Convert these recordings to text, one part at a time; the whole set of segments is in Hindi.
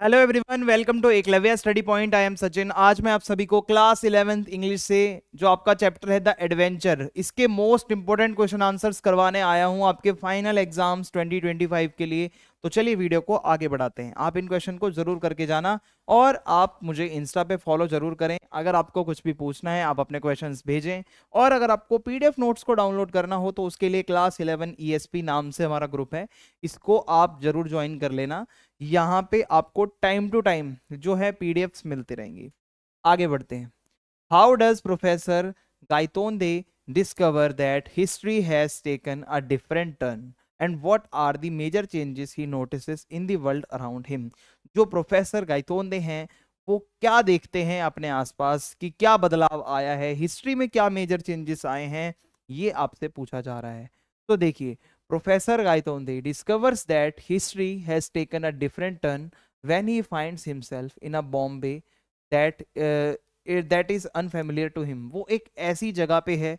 Hello everyone, welcome to Eklavya study point. I am Sachin. आज मैं आप सभी को क्लास 11th इंग्लिश से जो आपका चैप्टर है द एडवेंचर, इसके मोस्ट इंपोर्टेंट क्वेश्चन आंसर्स करवाने आया हूं आपके फाइनल एग्जाम्स 2025 के लिए। तो चलिए वीडियो को आगे बढ़ाते हैं। आप इन क्वेश्चन को जरूर करके जाना और आप मुझे इंस्टा पे फॉलो जरूर करें। अगर आपको कुछ भी पूछना है आप अपने क्वेश्चंस भेजें, और अगर आपको पीडीएफ नोट्स को डाउनलोड करना हो तो उसके लिए क्लास 11 ईएसपी नाम से हमारा ग्रुप है, इसको आप जरूर ज्वाइन कर लेना। यहाँ पे आपको टाइम टू टाइम जो है पीडीएफ्स मिलते रहेंगी। आगे बढ़ते हैं। How does professor Gaitonde discover that history has taken a different turn and what are the major changes he notices in the world around him. जो प्रोफेसर गाइतोंदे हैं वो क्या देखते हैं अपने आसपास कि क्या बदलाव आया है, हिस्ट्री में क्या मेजर चेंजेस आए हैं, ये आपसे पूछा जा रहा है। तो देखिए, Professor Gaitonde discovers that history has taken a different turn when he finds himself in a Bombay that is unfamiliar to him। वो एक ऐसी जगह पे है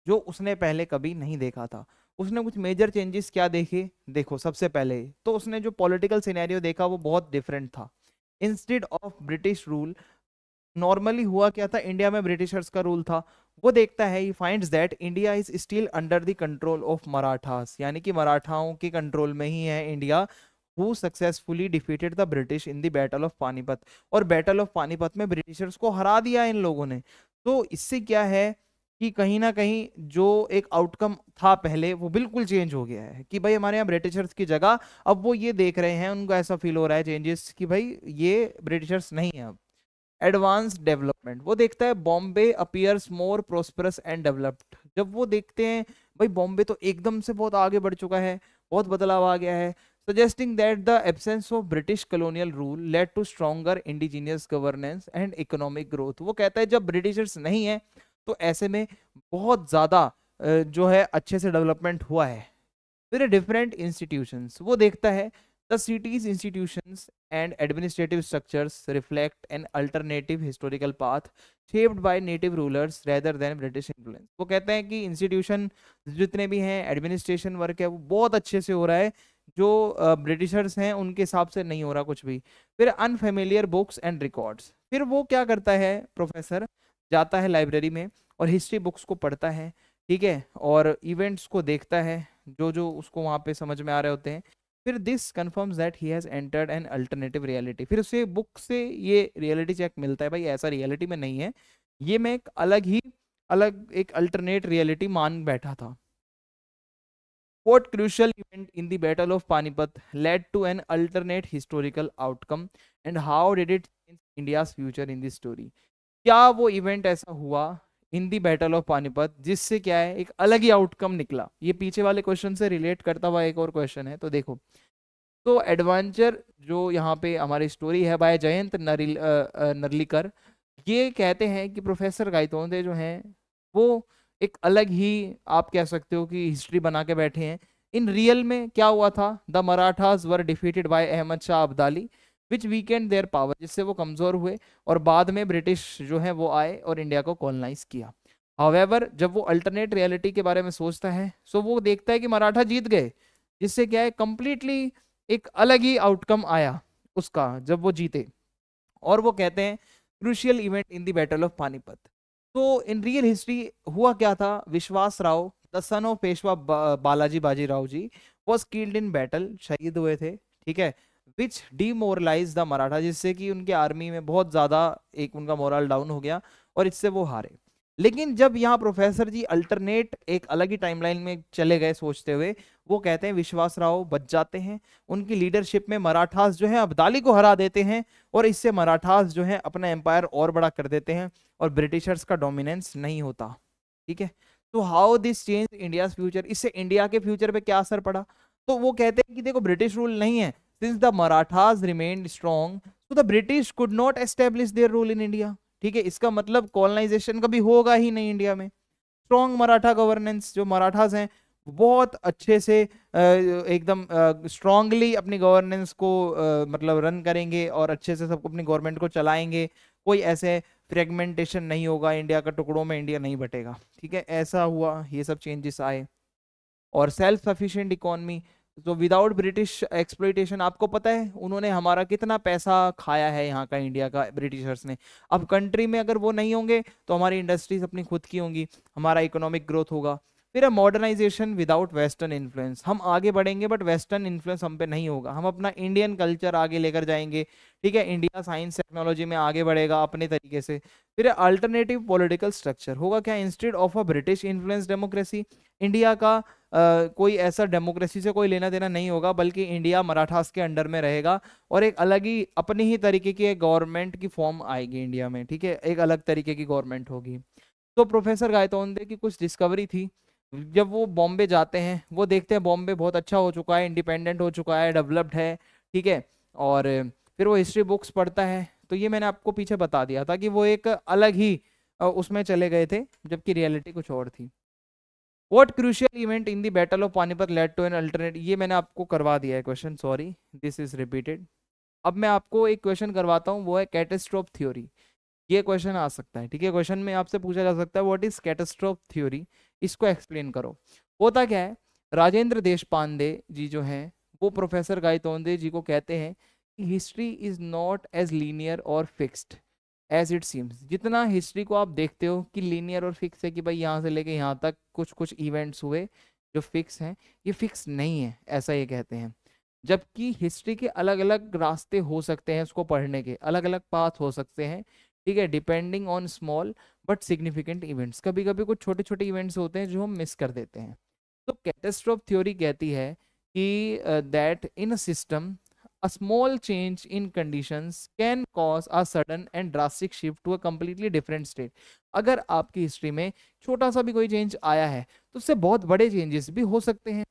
जो उसने पहले कभी नहीं देखा था। उसने कुछ मेजर चेंजेस क्या देखे, देखो सबसे पहले तो उसने जो पॉलिटिकल सिनेरियो देखा वो बहुत डिफरेंट था। Instead of British rule, normally हुआ क्या था, इंडिया में ब्रिटिशर्स का रूल था। वो देखता है, he finds that India is still under the control of Marathas, यानी कि मराठाओं के कंट्रोल में ही है India. Who successfully defeated the British in the battle of Panipat, और बैटल ऑफ पानीपत में ब्रिटिशर्स को हरा दिया इन लोगों ने। तो इससे क्या है कि कहीं ना कहीं जो एक आउटकम था पहले वो बिल्कुल चेंज हो गया है कि भाई हमारे यहाँ ब्रिटिशर्स की जगह अब वो ये देख रहे हैं, उनको ऐसा फील हो रहा है चेंजेस कि भाई ये ब्रिटिशर्स नहीं है अब। एडवांस डेवलपमेंट, वो देखता है Bombay appears more prosperous and developed. जब वो देखते हैं भाई बॉम्बे तो एकदम से बहुत आगे बढ़ चुका है, बहुत बदलाव आ गया है। Suggesting that the absence of British colonial rule led to stronger indigenous governance and economic growth. वो कहता है जब ब्रिटिशर्स नहीं है तो ऐसे में बहुत ज्यादा जो है अच्छे से डेवलपमेंट हुआ है। फिर डिफरेंट इंस्टीट्यूशंस, वो देखता है the cities institutions and administrative structures reflect an alternative historical path shaped by native rulers rather than British influence. वो कहते हैं कि इंस्टीट्यूशन जितने भी हैं, एडमिनिस्ट्रेशन वर्क है वो बहुत अच्छे से हो रहा है, जो ब्रिटिशर्स हैं उनके हिसाब से नहीं हो रहा कुछ भी। फिर अनफेमिलियर बुक्स एंड रिकॉर्ड्स, फिर वो क्या करता है प्रोफेसर, जाता है लाइब्रेरी में और हिस्ट्री बुक्स को पढ़ता है, ठीक है, और इवेंट्स को देखता है जो जो उसको वहां पे समझ में आ रहे होते हैं। फिर this confirms that he has entered an alternative reality. फिर उसे बुक से ये रियलिटी चेक मिलता है, भाई ऐसा रियलिटी में नहीं है, ये मैं एक अलग एक अल्टरनेट रियलिटी मान बैठा था। What crucial event in the Battle of Panipat led to an alternate historical outcome and how did it change India's future in this story? क्या वो इवेंट ऐसा हुआ इन दी बैटल ऑफ पानीपत जिससे क्या है एक अलग ही आउटकम निकला। ये पीछे वाले क्वेश्चन से रिलेट करता हुआ एक और क्वेश्चन है, तो देखो। तो एडवेंचर जो यहाँ पे हमारी स्टोरी है बाय जयंत नरलीकर, ये कहते हैं कि प्रोफेसर गाइतोंदे जो हैं वो एक अलग ही, आप कह सकते हो कि हिस्ट्री बना के बैठे हैं। इन रियल में क्या हुआ था, the Marathas were defeated by Ahmad Shah Abdali which weakened their power, जिससे वो कमजोर हुए और बाद में ब्रिटिश जो है वो आए और इंडिया को कॉलोनाइज किया। हाउएवर जब वो अल्टरनेट रियलिटी के बारे में सोचता है सो वो देखता है कि मराठा जीत गए, जिससे क्या है कंप्लीटली एक अलग ही आउटकम आया उसका जब वो जीते। और वो कहते हैं crucial event in the battle of Panipat. तो इन रियल हिस्ट्री हुआ क्या था, Vishwas Rao the son of Peshwa Balaji Bajirao ji was killed in battle, शहीद हुए थे, ठीक है, विच डीमोरलाइज द मराठा, जिससे कि उनके आर्मी में बहुत ज्यादा एक उनका मोरल डाउन हो गया और इससे वो हारे। लेकिन जब यहाँ प्रोफेसर जी अल्टरनेट एक अलग ही टाइमलाइन में चले गए सोचते हुए, वो कहते हैं विश्वास राव बच जाते हैं, उनकी लीडरशिप में मराठास जो है अब्दाली को हरा देते हैं और इससे मराठास जो है अपना एम्पायर और बड़ा कर देते हैं और ब्रिटिशर्स का डोमिनेंस नहीं होता, ठीक है। तो how this change India future, इससे इंडिया के फ्यूचर पे क्या असर पड़ा। तो वो कहते हैं कि देखो ब्रिटिश रूल नहीं है, since the Marathas remained strong तो the British could not establish their rule in India, ठीक है। इसका मतलब कॉलोनाइजेशन कभी होगा ही नहीं इंडिया में। स्ट्रॉन्ग मराठा गवर्नेंस, जो मराठास हैं बहुत अच्छे से एकदम स्ट्रांगली अपनी गवर्नेंस को मतलब रन करेंगे और अच्छे से सबको अपनी गवर्नमेंट को चलाएंगे। कोई ऐसे फ्रेगमेंटेशन नहीं होगा, इंडिया का टुकड़ों में इंडिया नहीं बटेगा, ठीक है। ऐसा हुआ, ये सब चेंजेस आए। और सेल्फ सफिशिएंट इकोनॉमी, तो विदाउट ब्रिटिश एक्सप्लॉइटेशन, आपको पता है उन्होंने हमारा कितना पैसा खाया है यहाँ का, इंडिया का, ब्रिटिशर्स ने। अब कंट्री में अगर वो नहीं होंगे तो हमारी इंडस्ट्रीज अपनी खुद की होंगी, हमारा इकोनॉमिक ग्रोथ होगा। फिर मॉडर्नाइजेशन विदाउट वेस्टर्न इन्फ्लुएंस, हम आगे बढ़ेंगे बट वेस्टर्न इन्फ्लुएंस हम पे नहीं होगा, हम अपना इंडियन कल्चर आगे लेकर जाएंगे, ठीक है। इंडिया साइंस टेक्नोलॉजी में आगे बढ़ेगा अपने तरीके से। फिर अल्टरनेटिव पॉलिटिकल स्ट्रक्चर होगा क्या, instead of a British influence democracy, India का कोई ऐसा डेमोक्रेसी से कोई लेना देना नहीं होगा, बल्कि इंडिया मराठास के अंडर में रहेगा और एक अलग ही अपनी ही तरीके की गवर्नमेंट की फॉर्म आएगी इंडिया में, ठीक है, एक अलग तरीके की गवर्नमेंट होगी। तो प्रोफेसर गायतोंडे की कुछ डिस्कवरी थी, जब वो बॉम्बे जाते हैं वो देखते हैं बॉम्बे बहुत अच्छा हो चुका है, इंडिपेंडेंट हो चुका है, डेवलप्ड है, ठीक है। और फिर वो हिस्ट्री बुक्स पढ़ता है, तो ये मैंने आपको पीछे बता दिया था कि वो एक अलग ही उसमें चले गए थे, जबकि रियलिटी कुछ और थी। What crucial event in the battle of Panipat led to an alternate, ये मैंने आपको करवा दिया है question, sorry this is repeated. अब मैं आपको एक क्वेश्चन करवाता हूँ, वो है कैटास्ट्रोफ थ्योरी। ये क्वेश्चन आ सकता है, ठीक है, क्वेश्चन में आपसे पूछा जा सकता है व्हाट इज कैटास्ट्रोफ थ्योरी, इसको एक्सप्लेन करो। होता क्या है, राजेंद्र देशपांडे जी जो हैं वो प्रोफेसर गायतोंडे जी को कहते हैं कि history is not as linear और फिक्स्ड एज इट सीम्स। जितना हिस्ट्री को आप देखते हो कि लीनियर और फिक्स है कि भाई यहाँ से लेके यहाँ तक कुछ कुछ इवेंट्स हुए जो फिक्स हैं, ये फिक्स नहीं है, ऐसा ये कहते हैं। जबकि हिस्ट्री के अलग अलग रास्ते हो सकते हैं, उसको पढ़ने के अलग अलग पाथ हो सकते हैं, ठीक है, depending on small but significant events. कभी कभी कुछ छोटे छोटे इवेंट्स होते हैं जो हम मिस कर देते हैं। तो कैटास्ट्रोफ थ्योरी कहती है कि that in a system a small change in conditions can cause a sudden and drastic shift to a completely different state। अगर आपकी हिस्ट्री में छोटा सा भी कोई चेंज आया है तो उससे बहुत बड़े चेंजेस भी हो सकते हैं।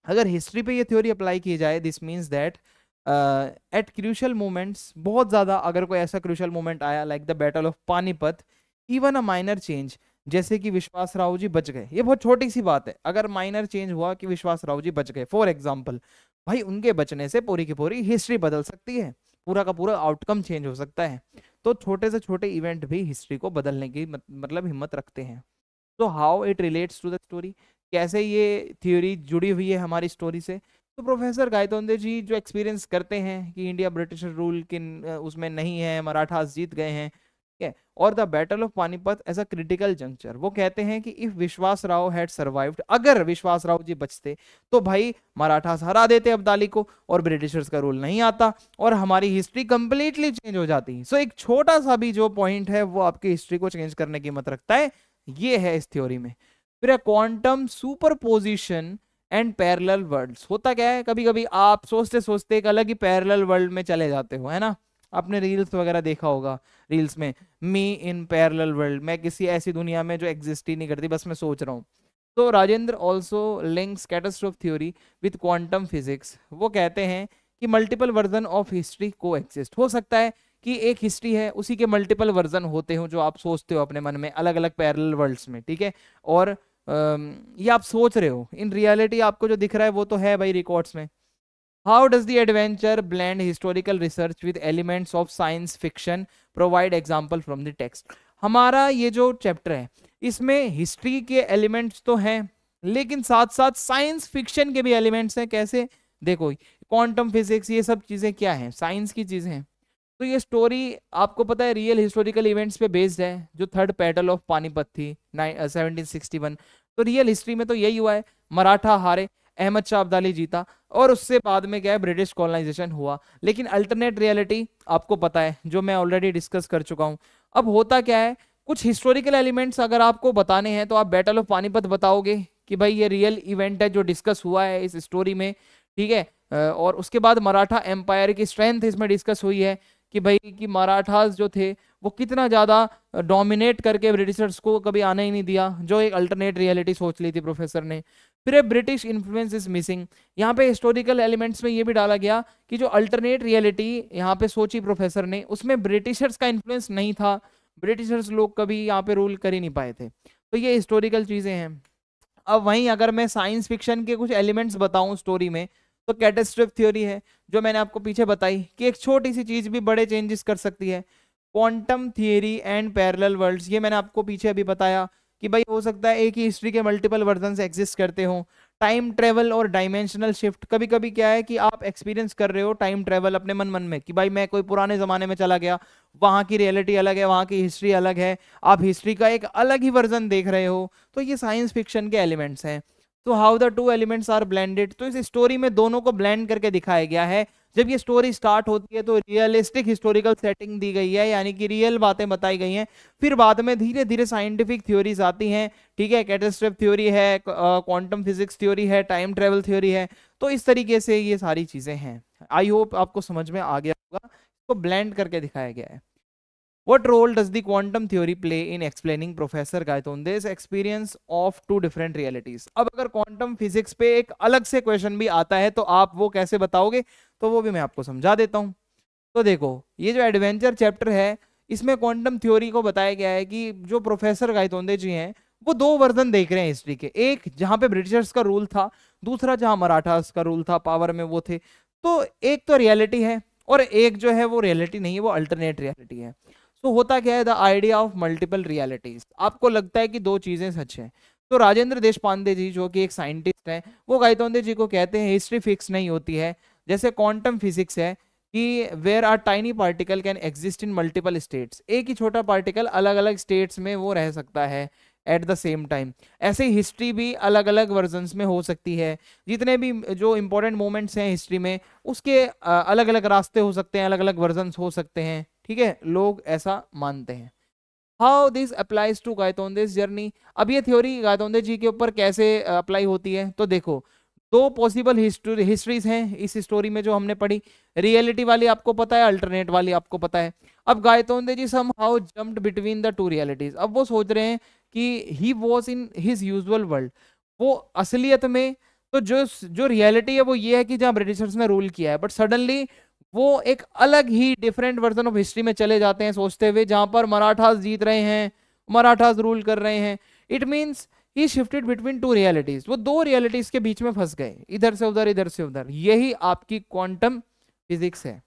अगर हिस्ट्री पे ये थ्योरी अप्लाई की जाए, this means that at crucial moments, बहुत ज़्यादा अगर कोई ऐसा क्रूशियल मोमेंट आया like the battle of Panipat, even a minor change, जैसे कि विश्वास राव जी बच गए, ये बहुत छोटी सी बात है, अगर माइनर चेंज हुआ कि विश्वास राव जी बच गए फॉर एग्जाम्पल, भाई उनके बचने से पूरी की पूरी हिस्ट्री बदल सकती है, पूरा का पूरा आउटकम चेंज हो सकता है। तो छोटे से छोटे इवेंट भी हिस्ट्री को बदलने की मतलब हिम्मत रखते हैं। तो how it relates to the story, कैसे ये थ्योरी जुड़ी हुई है हमारी स्टोरी से। तो प्रोफेसर गायतोंडे जी जो एक्सपीरियंस करते हैं कि इंडिया ब्रिटिश रूल के उसमें नहीं है, मराठास जीत गए हैं, ठीक है, और the battle of Panipat as a critical juncture, वो कहते हैं कि इफ विश्वास राव हैड सर्वाइव्ड, अगर विश्वास राव जी बचते तो भाई मराठास हरा देते अब्दाली को और ब्रिटिशर्स का रूल नहीं आता और हमारी हिस्ट्री कंप्लीटली चेंज हो जाती। सो एक छोटा सा भी जो पॉइंट है वो आपकी हिस्ट्री को चेंज करने की हिम्मत रखता है, ये है इस थ्योरी में। फिर quantum superposition and parallel worlds, होता क्या है, कभी कभी आप सोचते सोचते एक अलग ही पैरेलल वर्ल्ड में चले जाते हो, है ना, आपने रील्स वगैरह देखा होगा, रील्स में मी इन पैरेलल वर्ल्ड, मैं किसी ऐसी दुनिया में जो एग्जिस्ट ही नहीं करती, बस मैं सोच रहा हूँ। तो Rajendra also links catastrophe theory with quantum physics, वो कहते हैं कि मल्टीपल वर्जन ऑफ हिस्ट्री को एग्जिस्ट, हो सकता है कि एक हिस्ट्री है उसी के मल्टीपल वर्जन होते हो जो आप सोचते हो अपने मन में अलग अलग पैरेलल वर्ल्ड्स में, ठीक है, और ये आप सोच रहे हो, इन रियलिटी आपको जो दिख रहा है वो तो है भाई रिकॉर्ड्स में। How does the adventure blend historical research with elements of science fiction, provide example from the text. हमारा ये जो चैप्टर है इसमें हिस्ट्री के एलिमेंट्स तो हैं लेकिन साथ साथ साइंस फिक्शन के भी एलिमेंट्स हैं। कैसे, देखो क्वांटम फिजिक्स ये सब चीजें क्या हैं, साइंस की चीजें हैं। तो ये स्टोरी आपको पता है रियल हिस्टोरिकल इवेंट्स पे बेस्ड है, जो थर्ड बैटल ऑफ पानीपत थी 1761। तो रियल हिस्ट्री में तो यही हुआ है, मराठा हारे, अहमद शाह अब्दाली जीता और उससे बाद में क्या है ब्रिटिश कॉलोनाइजेशन हुआ। लेकिन अल्टरनेट रियलिटी आपको पता है जो मैं ऑलरेडी डिस्कस कर चुका हूं। अब होता क्या है, कुछ हिस्टोरिकल एलिमेंट्स अगर आपको बताने हैं तो आप बैटल ऑफ पानीपत बताओगे कि भाई ये रियल इवेंट है जो डिस्कस हुआ है इस स्टोरी में, ठीक है। और उसके बाद मराठा एम्पायर की स्ट्रेंथ इसमें डिस्कस हुई है कि भाई कि मराठास जो थे वो कितना ज्यादा डोमिनेट करके ब्रिटिशर्स को कभी आने ही नहीं दिया, जो एक अल्टरनेट रियलिटी सोच ली थी प्रोफेसर ने। फिर ब्रिटिश इन्फ्लुएंस इज मिसिंग, यहाँ पे हिस्टोरिकल एलिमेंट्स में ये भी डाला गया कि जो अल्टरनेट रियलिटी यहाँ पे सोची प्रोफेसर ने उसमें ब्रिटिशर्स का इन्फ्लुएंस नहीं था, ब्रिटिशर्स लोग कभी यहाँ पे रूल कर ही नहीं पाए थे। तो ये हिस्टोरिकल चीजें हैं। अब वहीं अगर मैं साइंस फिक्शन के कुछ एलिमेंट्स बताऊं स्टोरी में, तो कैटास्ट्रोफ थ्योरी है जो मैंने आपको पीछे बताई कि एक छोटी सी चीज भी बड़े चेंजेस कर सकती है। Quantum theory and parallel worlds, ये मैंने आपको पीछे अभी बताया कि भाई हो सकता है एक ही हिस्ट्री के मल्टीपल वर्जन एग्जिस्ट करते हो, टाइम ट्रेवल और डायमेंशनल शिफ्ट, कभी कभी क्या है कि आप एक्सपीरियंस कर रहे हो टाइम ट्रेवल अपने मन मन में कि भाई मैं कोई पुराने जमाने में चला गया, वहां की रियलिटी अलग है, वहां की हिस्ट्री अलग है, आप हिस्ट्री का एक अलग ही वर्जन देख रहे हो, तो ये साइंस फिक्शन के एलिमेंट्स हैं। तो how the two elements are blended, तो इस स्टोरी में दोनों को ब्लेंड करके दिखाया गया है। जब ये स्टोरी स्टार्ट होती है तो रियलिस्टिक हिस्टोरिकल सेटिंग दी गई है, यानी कि रियल बातें बताई गई हैं, फिर बाद में धीरे धीरे साइंटिफिक थ्योरीज आती हैं, ठीक है, कैटास्ट्रॉफ थ्योरी है, क्वांटम फिजिक्स थ्योरी है, टाइम ट्रेवल थ्योरी है, तो इस तरीके से ये सारी चीजें हैं। आई होप आपको समझ में आ गया होगा, इसको ब्लेंड करके दिखाया गया है। What role does the quantum theory play in explaining Professor Gaitonde's experience of two different realities? अब अगर क्वांटम फिजिक्स पे एक अलग से क्वेश्चन भी आता है तो आप वो कैसे बताओगे, तो वो भी मैं आपको समझा देता हूं। तो देखो, ये जो एडवेंचर चैप्टर है, इसमें क्वांटम थ्योरी को बताया गया है कि जो प्रोफेसर गायतोंदे जी हैं वो दो वर्जन देख रहे हैं हिस्ट्री के, एक जहां पे ब्रिटिशर्स का रूल था, दूसरा जहां मराठास का रूल था, पावर में वो थे। तो एक तो रियलिटी है और एक जो है वो रियलिटी नहीं है, वो अल्टरनेट रियलिटी है। तो होता क्या है, the idea of multiple realities, आपको लगता है कि दो चीजें सच हैं, तो राजेंद्र देशपांडे जी जो कि एक साइंटिस्ट हैं, वो गायतोंदे जी को कहते हैं हिस्ट्री फिक्स नहीं होती है, जैसे क्वांटम फिजिक्स है कि where are tiny particle can exist in multiple states, एक ही छोटा पार्टिकल अलग अलग स्टेट्स में वो रह सकता है एट द सेम टाइम। ऐसे ही हिस्ट्री भी अलग अलग वर्जन्स में हो सकती है, जितने भी जो इंपॉर्टेंट मोमेंट्स हैं हिस्ट्री में उसके अलग अलग रास्ते हो सकते हैं, अलग अलग वर्जन्स हो सकते हैं, ठीक है, लोग ऐसा मानते हैं। How this applies to Gaitonde's journey, अब ये थ्योरी गायतोंदे जी के ऊपर कैसे अप्लाई होती है, तो देखो दो पॉसिबल हिस्ट्रीज हैं इस स्टोरी में जो हमने पढ़ी, रियलिटी वाली आपको पता है, अल्टरनेट वाली आपको पता है। अब Gaitonde ji somehow jumped between the two realities, अब वो सोच रहे हैं कि he was in his usual world, वो असलियत में तो जो जो रियलिटी है वो ये है कि जहाँ ब्रिटिशर्स ने रूल किया है, बट सडनली वो एक अलग ही डिफरेंट वर्जन ऑफ हिस्ट्री में चले जाते हैं सोचते हुए, जहां पर मराठास जीत रहे हैं, मराठास रूल कर रहे हैं। It means he shifted between two realities, वो दो रियलिटीज के बीच में फंस गए, इधर से उधर इधर से उधर, यही आपकी क्वांटम फिजिक्स है।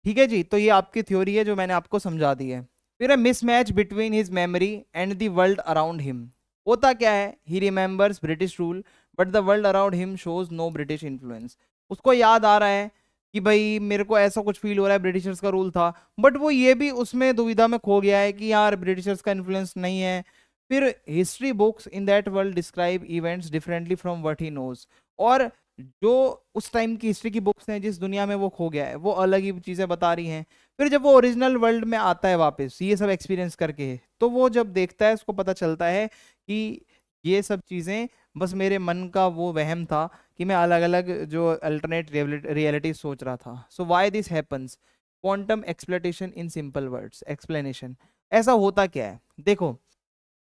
ठीक है जी, तो ये आपकी थ्योरी है जो मैंने आपको समझा दी है। फिर है mismatch between his memory and the world around him, होता क्या है, he remembers British rule but the world around him shows know British influence, उसको याद आ रहा है कि भाई मेरे को ऐसा कुछ फील हो रहा है ब्रिटिशर्स का रूल था, बट वो ये भी उसमें दुविधा में खो गया है कि यार ब्रिटिशर्स का इन्फ्लुएंस नहीं है। फिर history books in that world describe events differently from what he knows, और जो उस टाइम की हिस्ट्री की बुक्स हैं जिस दुनिया में वो खो गया है वो अलग ही चीजें बता रही हैं। फिर जब वो ओरिजिनल वर्ल्ड में आता है वापस ये सब एक्सपीरियंस करके, तो वो जब देखता है उसको पता चलता है कि ये सब चीजें बस मेरे मन का वो वहम था कि मैं अलग अलग जो अल्टरनेट रियलिटी सोच रहा था। So why this happens, quantum exploitation in simple words, explanation, ऐसा होता क्या है, देखो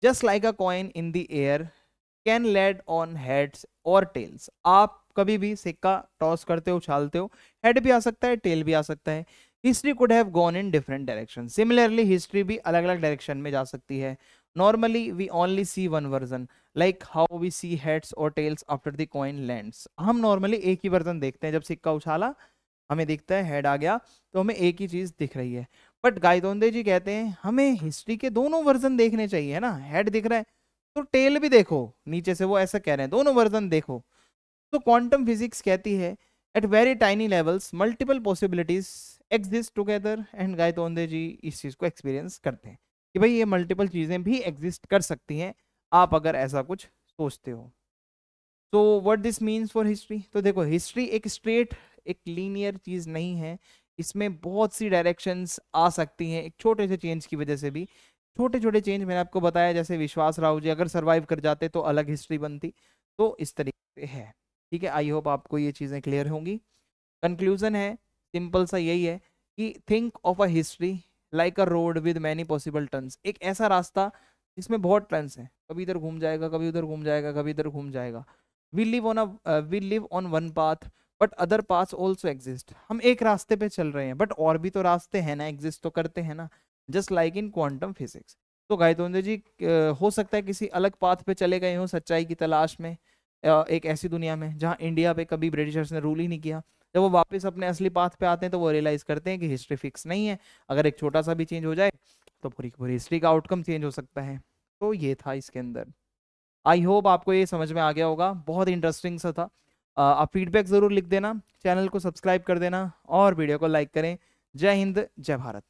just like a coin in the air can land on heads और टेल्स, आप कभी भी सिक्का टॉस करते हो, उछालते हो, हेड भी आ सकता है, टेल भी आ सकता है। History could have gone in different direction, similarly history भी अलग अलग डायरेक्शन में जा सकती है। Normally we only see one version, like how we see heads और tails after the coin lands, हम नॉर्मली एक ही वर्जन देखते हैं, जब सिक्का उछाला हमें दिखता है हेड आ गया तो हमें एक ही चीज दिख रही है। बट गायतोंदे जी कहते हैं हमें हिस्ट्री के दोनों वर्जन देखने चाहिए, है ना, हेड दिख रहा है तो टेल भी देखो नीचे से, वो ऐसा कह रहे हैं दोनों वर्जन देखो। तो क्वांटम फिजिक्स कहती है at very tiny levels multiple possibilities exist together, and Gaitonde ji इस चीज को एक्सपीरियंस करते हैं कि भाई ये मल्टीपल चीजें भी एग्जिस्ट कर सकती हैं आप अगर ऐसा कुछ सोचते हो। तो what this means for history, तो देखो हिस्ट्री एक स्ट्रेट एक लीनियर चीज नहीं है, इसमें बहुत सी डायरेक्शंस आ सकती हैं, एक छोटे से चेंज की वजह से भी, छोटे छोटे चेंज मैंने आपको बताया, जैसे विश्वास राव जी अगर सर्वाइव कर जाते तो अलग हिस्ट्री बनती, तो इस तरीके से है। ठीक है, आई होप आपको ये चीज़ें क्लियर होंगी। कंक्लूजन है सिंपल सा यही है कि think of a history like a road with many possible turns, एक ऐसा रास्ता जिसमें बहुत टर्न्स हैं, कभी इधर घूम जाएगा, कभी उधर घूम जाएगा, कभी इधर घूम जाएगा। We live on one path but other paths also exist, हम एक रास्ते पे चल रहे हैं बट और भी तो रास्ते हैं ना, एग्जिस्ट तो करते हैं ना, just like in quantum physics. तो गायतोंदे जी हो सकता है किसी अलग पाथ पे चले गए हों सच्चाई की तलाश में, एक ऐसी दुनिया में जहां इंडिया पे कभी ब्रिटिशर्स ने रूल ही नहीं किया। जब वो वापस अपने असली पाथ पे आते हैं तो वो रियलाइज करते हैं कि हिस्ट्री फिक्स नहीं है, अगर एक छोटा सा भी चेंज हो जाए तो पूरी पूरी हिस्ट्री का आउटकम चेंज हो सकता है। तो ये था इसके अंदर। आई होप आपको ये समझ में आ गया होगा, बहुत इंटरेस्टिंग सा था। आप फीडबैक ज़रूर लिख देना, चैनल को सब्सक्राइब कर देना और वीडियो को लाइक करें। जय हिंद, जय भारत।